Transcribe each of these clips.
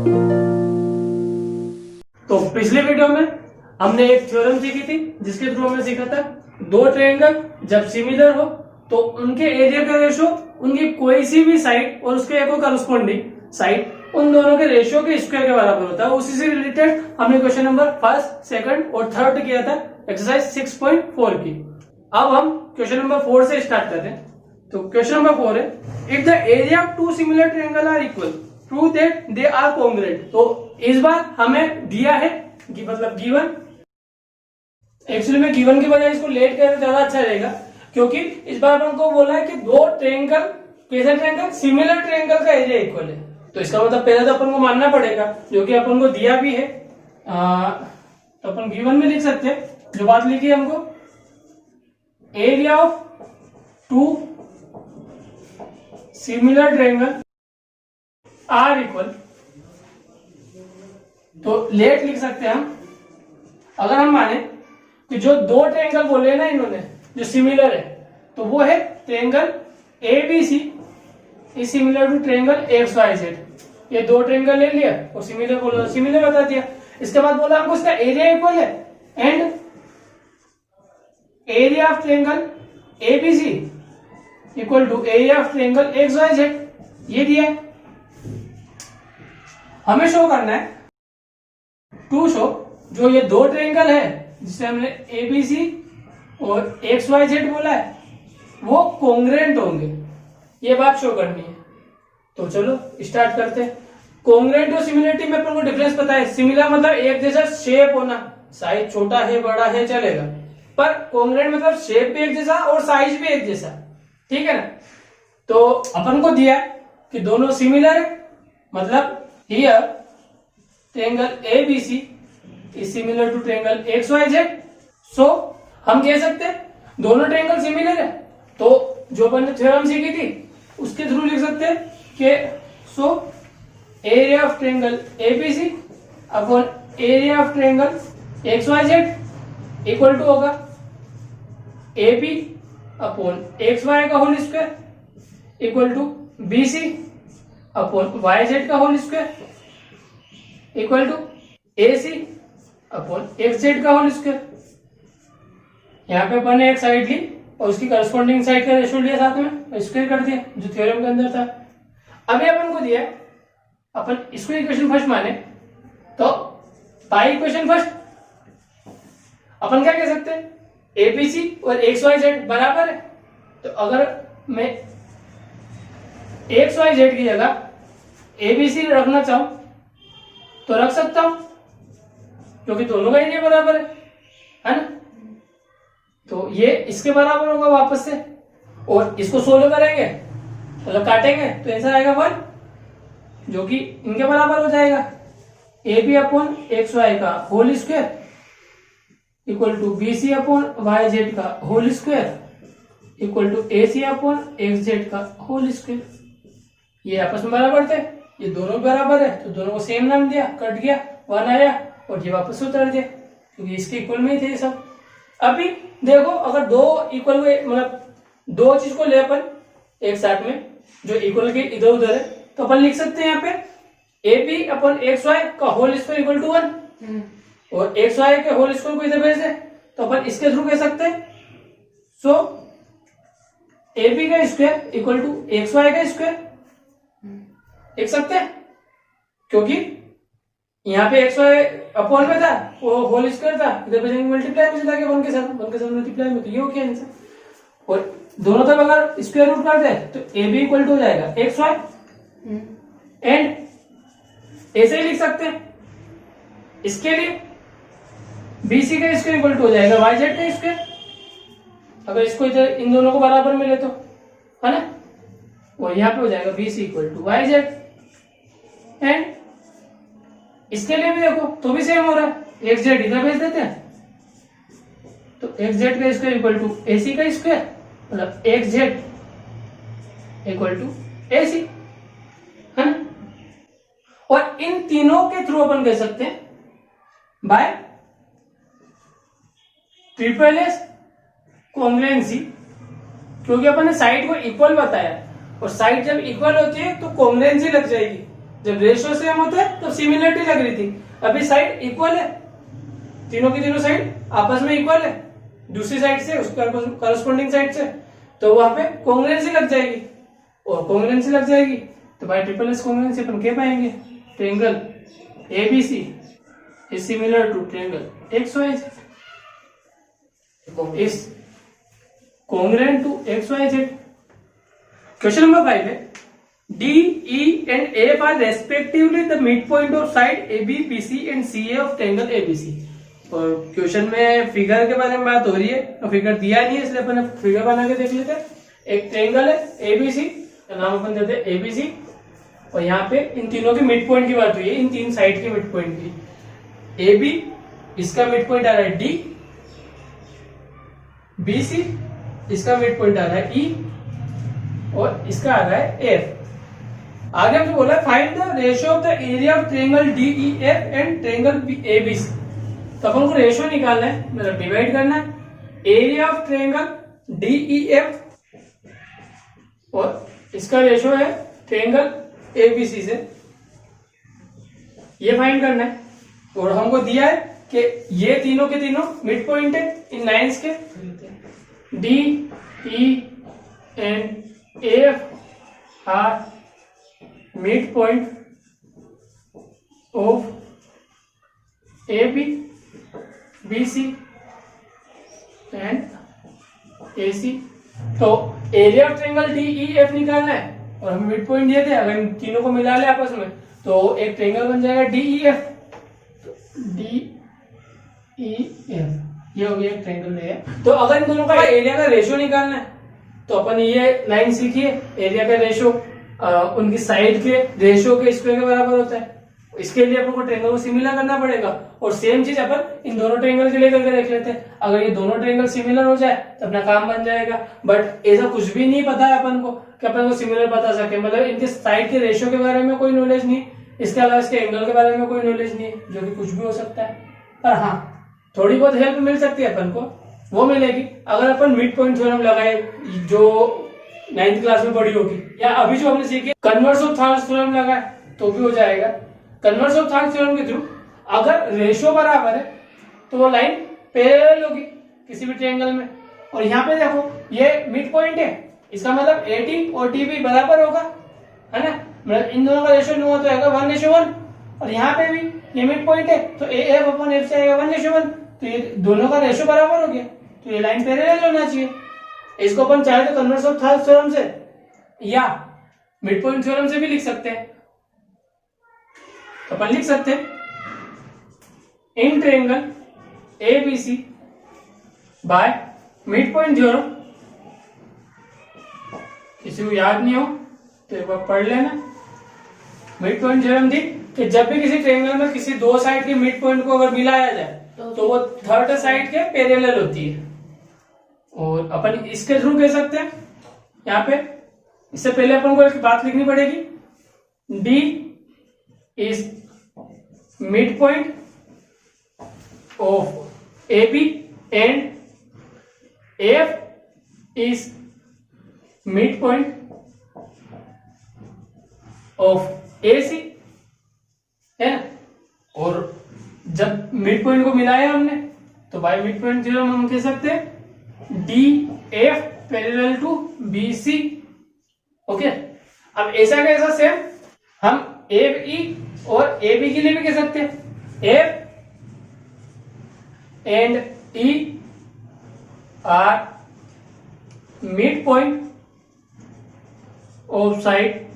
तो पिछले वीडियो में हमने एक थ्योरम सीखी थी जिसके थ्रू हमने सीखा था दो ट्रायंगल जब सिमिलर हो तो उनके एरिया का रेशो उनकी कोई सी भी साइड और उसके एको करस्पॉन्डिंग साइड उन दोनों के रेशियो के स्क्वायर के बराबर होता है। उसी से रिलेटेड हमने क्वेश्चन नंबर फर्स्ट, सेकंड और थर्ड किया था एक्सरसाइज 6.4 की। अब हम क्वेश्चन नंबर 4 से स्टार्ट करते हैं। तो क्वेश्चन नंबर 4 है, if the area of two similar triangle are equal prove that they are congruent. तो इस बार हमें दिया है कि मतलब गिवन, एक्चुअली में गिवन की बजाय इसको लेट करें ज्यादा अच्छा रहेगा क्योंकि इस बार अपन को बोला है कि दो ट्रायंगल, कैसा ट्रायंगल, सिमिलर ट्रायंगल का एरिया इक्वल है। तो इसका मतलब पहले तो अपन को मानना पड़ेगा जो कि अपन को दिया भी है। तो अपन गिवन में लिख सकते हैं जो बात लिखी है हमको, area of two similar triangle are equal. तो लेट लिख सकते हैं हम, अगर हम माने कि जो दो ट्रायंगल बोले ना इन्होंने जो सिमिलर है तो वो है triangle ABC is similar to triangle XYZ। ये दो ट्रायंगल ले लिया और सिमिलर बोला, सिमिलर बता दिया। इसके बाद बोला हमको इसका एरिया इक्वल है and area of triangle ABC equal to area of triangle XYZ, ये दिया है। हमें शो करना है टू शो जो ये दो ट्रायंगल है जिसे हमने एबीसी और XYZ बोला है वो कॉन्ग्रुएंट होंगे, ये बात शो करनी है। तो चलो स्टार्ट करते हैं। कॉन्ग्रुएंट और सिमिलरिटी में अपन को डिफरेंस पता है। सिमिलर मतलब एक जैसा शेप होना, साइज छोटा है बड़ा है चलेगा, पर कॉन्ग्रुएंट मतलब शेप भी एक जैसा और साइज भी एक जैसा, ठीक है ना। तो अपन को दिया है कि दोनों सिमिलर है, मतलब here triangle ABC is similar to triangle XYZ। So हम कह सकते हैं दोनों ट्रायंगल सिमिलर है। तो जो अपन ने थ्योरम सीखी थी उसके थ्रू लिख सकते हैं कि so area of triangle ABC upon area of triangle XYZ equal to होगा AB अपॉन XY का whole square equal to BC upon YZ का whole square equal to AC upon XZ का होल स्क्वायर। यहाँ पे अपन ने एक side ली और उसकी करस्पॉन्डिंग साइड का रेशियो लिया, साथ में स्क्वायर कर दिया जो थ्योरम के अंदर था। अभी अपन को दिया अपन इसको इक्वेशन फर्स्ट माने तो पाई इक्वेशन फर्स्ट अपन क्या कह सकते हैं, एबीसी और XYZ बराबर है। तो अगर मैं XYZ की जगह एबीसी रखना चाहूं तो रख सकता हूं क्योंकि दोनों का एरिया बराबर है ना। तो ये इसके बराबर होगा वापस से, और इसको सोल्व करेंगे मतलब काटेंगे तो आंसर आएगा 1 जो कि इनके बराबर हो जाएगा। AB अपॉन XY का whole square equal to BC upon YZ का whole square equal to AC upon XZ का होल स्क्वायर। ये आपस में बराबर थे, ये दोनों बराबर है तो दोनों को सेम नाम दिया, कट गया 1 आया और ये वापस उतार दिया क्योंकि इसके इक्वल में ही थे सब। अभी देखो अगर दो इक्वल मतलब दो चीज को ले अपन एक साथ में जो इक्वल के इधर उधर है तो अपन लिख सकते हैं यहाँ पे AB अपॉन XY का होल स्क्वायर इक्वल टू 1 और XY के होल स्क्वायर को इधर भेज दे तो अपन इसके थ्रू कह सकते हैं सो AB का स्क्वायर इक्वल टू XY का स्क्वायर लिख सकते हैं क्योंकि यहाँ पे XY अपॉन में था वो होल स्क्वायर था, इधर भेजेंगे मल्टीप्लाई में चला गया 1 के साथ मल्टीप्लाई में, तो ये हो गया आंसर। और दोनों तरफ अगर स्क्वायर रूट कर दे तो AB इक्वल टू हो जाएगा XY एंड ऐसे ही लिख सकते हैं इसके लिए BC का स्क्वायर इक्वल टू हो जाएगा YZ का स्क्वायर, अगर इसको इधर इन दोनों को बराबर मिले तो, है ना। और यहाँ पे हो जाएगा BC equal to YZ and इसके लिए भी देखो तो भी सेम हो रहा है, XZ इधर भेज देते हैं तो XZ का स्क्वायर इक्वल टू AC का स्क्वायर मतलब XZ इक्वल टू AC, है ना। और इन तीनों के थ्रू अपन कह सकते हैं बाय ट्रिपल एस कॉन्ग्रुएंसी, क्योंकि अपन ने साइड को इक्वल बताया और साइड जब इक्वल होती है तो कॉन्ग्रुएंसी लग जाएगी। जब रेशियो सेम होता है तो सिमिलरिटी लग रही थी, अभी साइड इक्वल है, तीनों की तीनों साइड आपस में इक्वल है, दूसरी साइड से उसका करस्पॉन्डिंग साइड से, तो वहां पे कॉन्ग्रुएंसी लग जाएगी, और कॉन्ग्रुएंसी लग जाएगी तो बाय ट्रिपल एस कॉन्ग्रुएंसी अपन कह पाएंगे triangle ABC is similar to triangle XYZ, is congruent to XYZ. Question number 5 है D, E and F are respectively the midpoint of side AB, BC and CA of triangle ABC। और question में figure के बारे में बात हो रही है, तो फिगर दिया नहीं है इसलिए अपन फिगर बना के देख लेते हैं। एक ट्रायंगल है ABC, नाम अपन देते हैं ABC, और यहाँ पे इन तीनों के मिड पॉइंट की बात हुई है, इन तीन साइड के मिड पॉइंट की। AB इसका मिड पॉइंट आ रहा है D, BC इसका मिड पॉइंट आ रहा है E, और इसका आ रहा है F। आगे हमसे बोला find the ratio of the area of triangle DEF and triangle ABC। तो अपन को रेशियो निकालना है, मतलब डिवाइड करना है एरिया ऑफ ट्रायंगल DEF और इसका रेशियो है ट्रायंगल ABC से, ये फाइंड करना है। और हमको दिया है कि ये तीनों के तीनों मिड पॉइंट है इन लाइंस के, DE and AF are midpoint of AB, BC and AC। तो एरिया ऑफ ट्रायंगल DEF निकालना है और हमें मिड पॉइंट दिए थे, अगर इन तीनों को मिला ले आपस में तो एक ट्रायंगल बन जाएगा DEF। DEF ये हो गया एक ट्रायंगल है। तो अगर इन दोनों का एरिया का रेशियो निकालना है तो अपन ये लाइन सीखिए, एरिया का रेशियो उनकी साइड के रेशियो के स्क्वायर के बराबर होता है। इसके लिए अपन को ट्रायंगल को सिमिलर करना पड़ेगा, और सेम चीज अपन इन दोनों ट्रायंगल के लिए करके देख लेते हैं। अगर ये दोनों ट्रायंगल सिमिलर हो जाए तो अपना काम बन जाएगा, बट ऐसा कुछ भी नहीं पता है अपन को कि अपन को सिमिलर बता सके, मतलब इनके साइड के रेशियो के बारे में कोई नॉलेज नहीं, इसके अलावा इसके एंगल के बारे में कोई नॉलेज नहीं, जो कि कुछ भी हो सकता है। पर हाँ, थोड़ी बहुत हेल्प मिल सकती है अपन को, वो मिलेगी अगर अपन मिड पॉइंट थ्योरम लगाए, जो 9th क्लास में पढ़ी होगी, या अभी जो हमने सीखी कन्वर्स ऑफ थॉर्म्स थ्योरम लगाए तो भी हो जाएगा। कन्वर्स ऑफ थॉर्म्स थ्योरम के थ्रू अगर रेशियो बराबर है तो वो लाइन पैरेलल होगी किसी भी ट्रायंगल में। और यहाँ पे देखो ये मिड पॉइंट है, इसका मतलब AT और TB बराबर होगा, है ना, मतलब इन दोनों का रेशियो हुआ तो आएगा 1:1। और यहाँ पे भी ये मिड पॉइंट है तो AF/F से आएगा 1:1, तो ये दोनों का रेशियो बराबर हो गया, तो ये लाइन पैरेलल होना चाहिए। इसको अपन चाहे तो कन्वर्स ऑफ थॉर्म्स थ्योरम से या मिड पॉइंट थ्योरम से भी लिख सकते हैं। तो अपन लिख सकते हैं in triangle ABC by mid point theorem. किसी को याद नहीं हो तो एक बार पढ़ लेना। मिड पॉइंट थ्योरम थी कि जब भी किसी ट्रायंगल में किसी दो साइड के मिड पॉइंट को अगर मिलाया जाए तो वो थर्ड साइड के पैरेलल होती है। और अपन इसके थ्रू कह सकते हैं यहाँ पे, इससे पहले अपन को एक बात लिखनी पड़ेगी, D is mid point of AB and F is mid point of AC, है ना। और जब मिड पॉइंट को मिलाया हमने तो बाय मिड पॉइंट थ्योरम हम कह सकते हैं DF parallel to BC। Okay, अब ऐसा कैसा सेम हम FE और AB के लिए भी कह सकते हैं, F and E are mid point of side,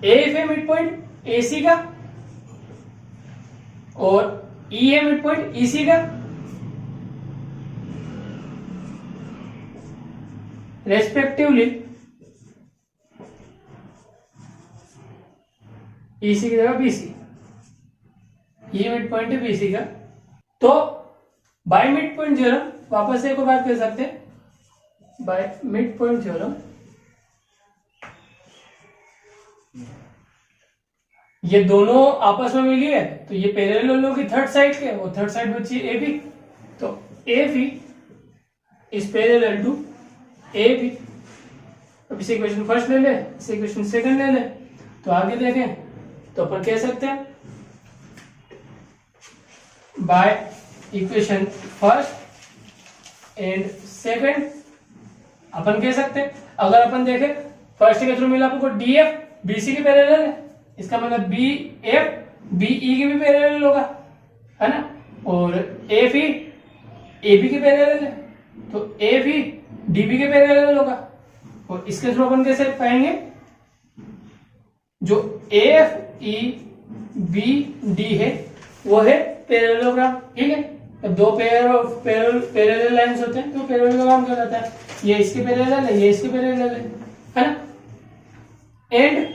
AF है मिड पॉइंट AC का और E है मिड पॉइंट EC का, रेस्पेक्टिवली। EC की जगह BC, ये मिड पॉइंट है BC का। तो बाय मिड पॉइंट थ्योरम, वापस से एक और बात कर सकते हैं, बाय मिड पॉइंट थ्योरम ये दोनों आपस में मिली है तो ये पैरेलल होगी थर्ड साइड के, वो थर्ड साइड बची है AB, तो AF is parallel to AB। अब इसे इक्वेशन फर्स्ट ले ले, इसे इक्वेशन सेकंड ले ले, तो आगे देखें तो अपन कह सकते हैं by equation first and second अपन कह सकते हैं, अगर अपन देखें फर्स्ट के थ्रू मिला आपको डी एफ बीसी के पैरेलल है, इसका मतलब बी एफ बीई के भी पैरेलल होगा, है ना, और एफ ई एबी के पैरेलल है, तो एफ ई डीबी के पैरेलल होगा। और इसके थ्रू अपन कैसे पाएंगे, जो एफ ई बी डी है वो है पैरेललोग्राम, ठीक है। तो दो पैरेलल लाइंस होते हैं तो पैरेललोग्राम कहलाता है। ये इसके पैरेलल है, ये इसके पैरेलल है ना। एंड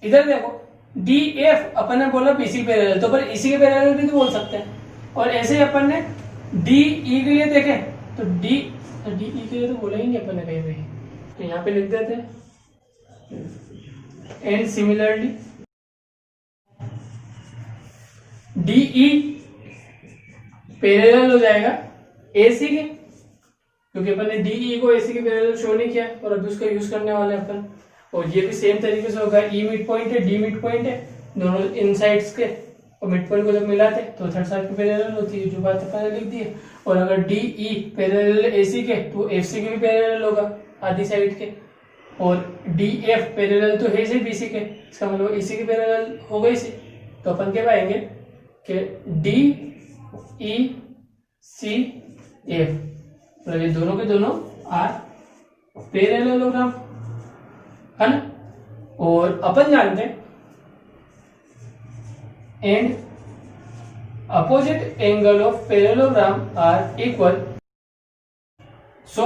इधर देखो डी एफ अपन ने बोला बीसी पैरेलल, तो पर इसी के पैरेलल भी तो बोल सकते हैं। और ऐसे ही अपन ने डी ई के लिए देखे तो डी ई के लिए तो बोला ही नहीं अपन ने कहीं भी, तो यहाँ पे लिख देते हैं। एंड सिमिलरली डीई पैरेलल हो जाएगा एसी के, क्योंकि अपन ने डीई को एसी के पैरेलल शो नहीं किया और अभी उसका यूज करने वाले हैं अपन। और ये भी सेम तरीके से होगा, ई मिड पॉइंट है डी मिड पॉइंट है, दोनों इन साइड्स के, और मिड पॉइंट को जब मिलाते तो थर्ड साइड पे पैरेलल होती है, जो बात अपन ने लिख दी है। और अगर डीई पैरेलल एसी के तो एफसी के भी पैरेलल होगा आधी साइड के, और डी एफ पैरेलल तो है ही बीसी के, इसका मतलब इसी के पैरेलल हो गई सी। तो अपन क्या पाएंगे कि डी ई सी एफ मतलब ये दोनों के दोनों आर पैरेललोग्राम, है ना। और अपन जानते हैं and opposite angle of parallelogram are equal. So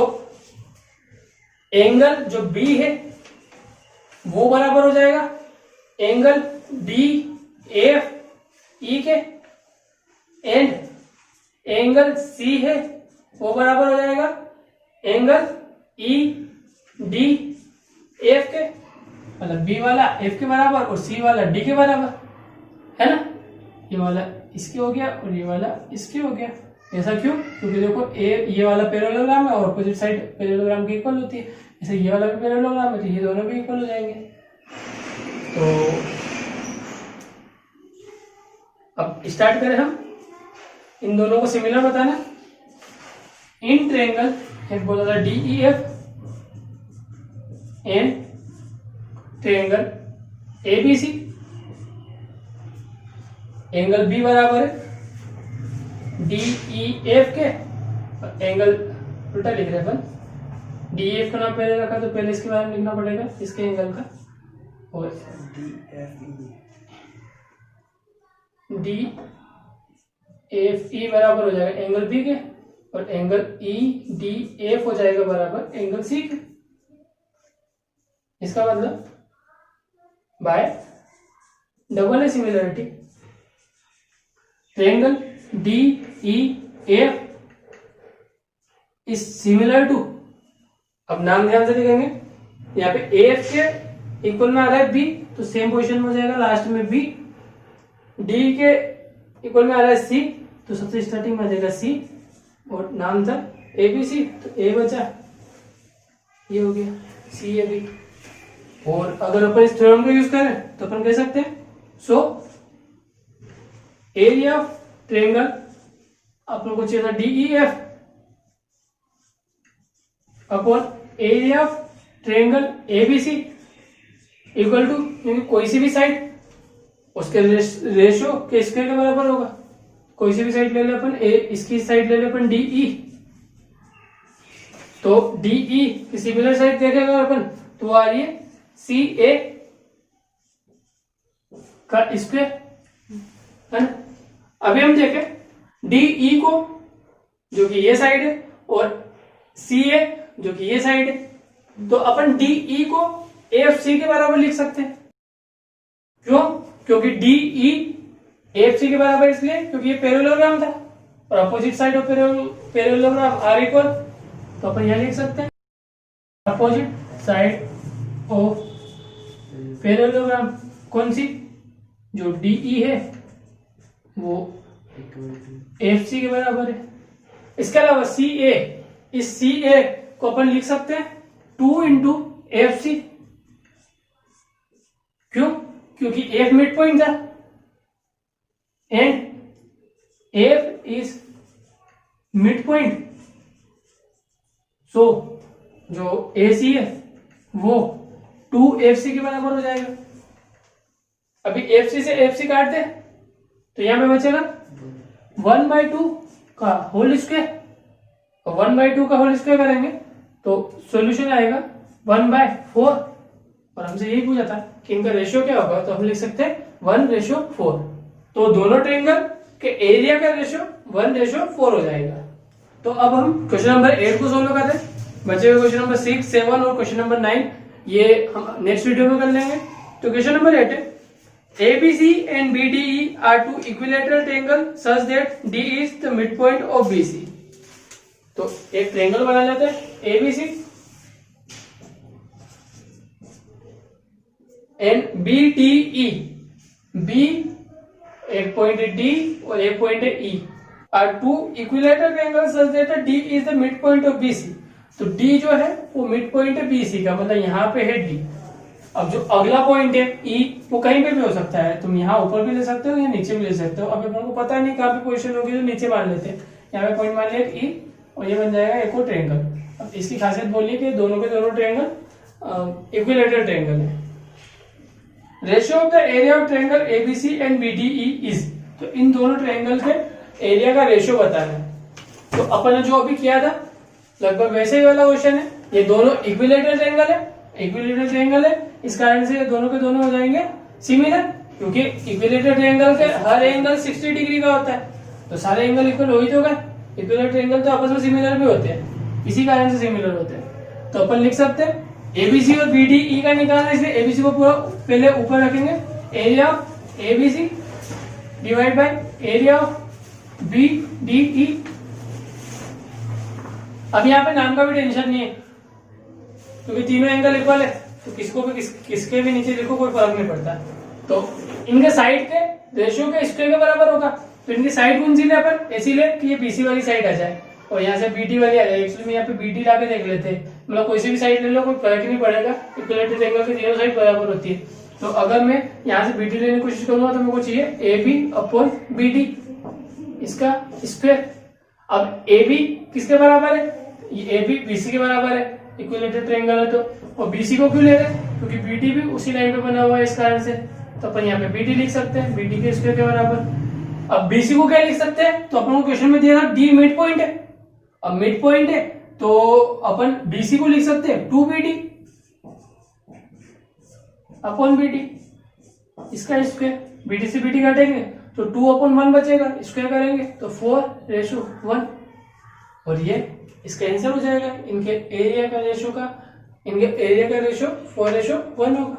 angle जो बी है वो बराबर हो जाएगा एंगल डी एफ ई के, एंड एंगल सी है वो बराबर हो जाएगा एंगल ई डी एफ के, मतलब बी वाला एफ के बराबर और सी वाला डी के बराबर, है ना। ये वाला इसके हो गया और ये वाला इसके हो गया। ऐसा क्यों? क्योंकि देखो ये वाला पैरेललोग्राम है और अपोजिट साइड पैरेललोग्राम की इक्वल होती है, जैसे ये वाला भी पैरेललोग्राम है तो ये दोनों भी इक्वल हो जाएंगे। तो अब स्टार्ट करें हम इन दोनों को सिमिलर बताना। इन ट्रायंगल एक बोला था DEF and triangle ABC, angle B बराबर है डीईएफ के, एंगल उल्टा लिख रहे अपन, डीईएफ का नाम पहले रखा तो पहले इसके बारे में लिखना पड़ेगा इसके एंगल का, और डी एफ ई बराबर हो जाएगा एंगल बी के, और एंगल ई डी एफ हो जाएगा बराबर एंगल सी के। इसका मतलब by double similarity triangle D E F is similar to, अब नाम ध्यान से देखेंगे यहाँ पे एफ के इक्वल में आ रहा है बी, तो सेम पोजीशन में हो जाएगा लास्ट में बी। डी के इक्वल में आ रहा है सी, तो सबसे स्टार्टिंग में आ जाएगा सी, और नाम था ए बी सी तो ए बचा, ये हो गया सी ए बी। और अगर अपन इस थ्योरम को यूज करें तो अपन कह सकते हैं सो एरिया ऑफ ट्रायंगल अपन को चाहिए था DEF upon area of triangle ABC equal to, क्योंकि कोई सी भी साइड उसके रेशियो के स्क्वायर के बराबर होगा। कोई सी भी साइड ले ले अपन, इसकी साइड ले ले अपन डीई, तो डीई की सिमिलर साइड देखेगा अपन तो आ रही है सी ए का स्क्वायर, है ना। अभी हम देखें डीई को जो कि ये साइड है और सी ए जो कि ये साइड है, तो अपन डीई को एफ सी के बराबर लिख सकते हैं। क्यों? क्योंकि डीई एफ सी के बराबर इसलिए क्योंकि ये पैरेललोग्राम था और opposite side of parallelogram are equal, तो अपन यह लिख सकते हैं अपोजिट साइड ऑफ पैरेललोग्राम कौन सी, जो डीई है वो एफ सी के बराबर है। इसके अलावा सी ए, इस सी ए को अपन लिख सकते हैं 2 इंटू एफ सी। क्यों? क्योंकि एफ मिड पॉइंट था and F is mid point, so जो ए सी है वो 2FC के बराबर हो जाएगा। अभी FC से FC काट दे तो यहां पे बचेगा 1/2 का होल स्क्वायर, और 1/2 का होल स्क्वायर करेंगे तो सॉल्यूशन आएगा 1/4। और हमसे यही पूछा था कि इनका रेशियो क्या होगा, तो हम लिख सकते हैं 1:4। तो दोनों ट्रायंगल के एरिया का रेशियो 1:4 हो जाएगा। तो अब हम क्वेश्चन नंबर 8 को सोल्व करते हैं। बचे हुए क्वेश्चन नंबर 6, 7 और क्वेश्चन नंबर 9 ये हम नेक्स्ट वीडियो में कर लेंगे। तो क्वेश्चन नंबर 8 है ABC and BDE are two equilateral triangle such that D is the midpoint of BC। तो एक ट्रायंगल बना लेते हैं ABC and BDE, B एक पॉइंट है D और एक पॉइंट है E, are two equilateral triangles such that D is the midpoint of BC। तो D जो है वो मिड पॉइंट है BC का, मतलब यहाँ पे है D। अब जो अगला पॉइंट है E वो कहीं पे भी हो सकता है, तुम यहाँ ऊपर भी ले सकते हो या नीचे भी ले सकते हो। अब अपन को पता नहीं कहाँ पे पोजीशन होगी तो नीचे मान लेते हैं। यहाँ पे पॉइंट मान लिया E और ये बन जाएगा एक और ट्रायंगल। अब इसकी खासियत बोलिए कि दोनों के दोनों ट्रायंगल इक्विलेटरल ट्रायंगल है। Ratio of the area of triangle ABC and BDE is, तो इन दोनों ट्रायंगल के एरिया का रेशियो बताना है। तो अपन ने जो अभी किया था लगभग वैसे ही वाला क्वेश्चन है। ये दोनों इक्विलेटरल ट्रायंगल है, इक्विलेटरल ट्रायंगल है, इस कारण से ये दोनों के दोनों हो जाएंगे सिमिलर, क्योंकि इक्विलेटरल ट्रायंगल के हर एंगल 60 डिग्री का होता है, तो सारे एंगल इक्वल हो ही तो गए। इक्विलेटरल ट्रायंगल तो आपस में सिमिलर भी होते हैं, इसी कारण से सिमिलर होते हैं। तो अपन लिख सकते हैं ABC और BDE का निकालना, इसलिए ABC को पूरा पहले ऊपर रखेंगे, area of ABC divide by area of BDE। अब यहाँ पे नाम का भी टेंशन नहीं है क्योंकि तीनों एंगल इक्वल है, तो किसको भी किसके भी नीचे लिखो कोई फर्क नहीं पड़ता। तो इनके साइड के रेशियो के स्क्वायर के बराबर होगा। तो इनकी साइड कौन सी ले अपन, ऐसी ले कि ये BC वाली साइड आ जाए और यहाँ से BD वाली आ जाए। एक्चुअली में यहाँ पे BD ला के देख लेते हैं, मतलब कोई सी भी साइड ले लो कोई फर्क नहीं पड़ेगा, इक्विलेटरल ट्रायंगल की तीनों साइड बराबर होती है। तो अगर मैं यहाँ से BD लेने की कोशिश करूंगा तो मेरे को चाहिए AB/BD, इसका स्क्वायर। अब AB किसके बराबर है, ये AB BC के बराबर है, इक्विलेटरल ट्रायंगल है तो। और BC को क्यों ले रहे हैं, क्योंकि BD भी उसी लाइन पे बना हुआ है, इस कारण से। तो अपन यहाँ पे BD लिख सकते हैं, BD के स्क्वायर के बराबर। अब BC को क्या लिख सकते हैं, तो अपन को क्वेश्चन में दिया था D मिड पॉइंट है। अब मिड पॉइंट है तो अपन BC को लिख सकते हैं 2BD अपॉन BD, इसका स्क्वायर। BD से BD काटेंगे तो 2/1 बचेगा, स्क्वायर करेंगे तो 4:1, और ये इसका आंसर हो जाएगा। इनके एरिया का रेशियो 4:1 होगा।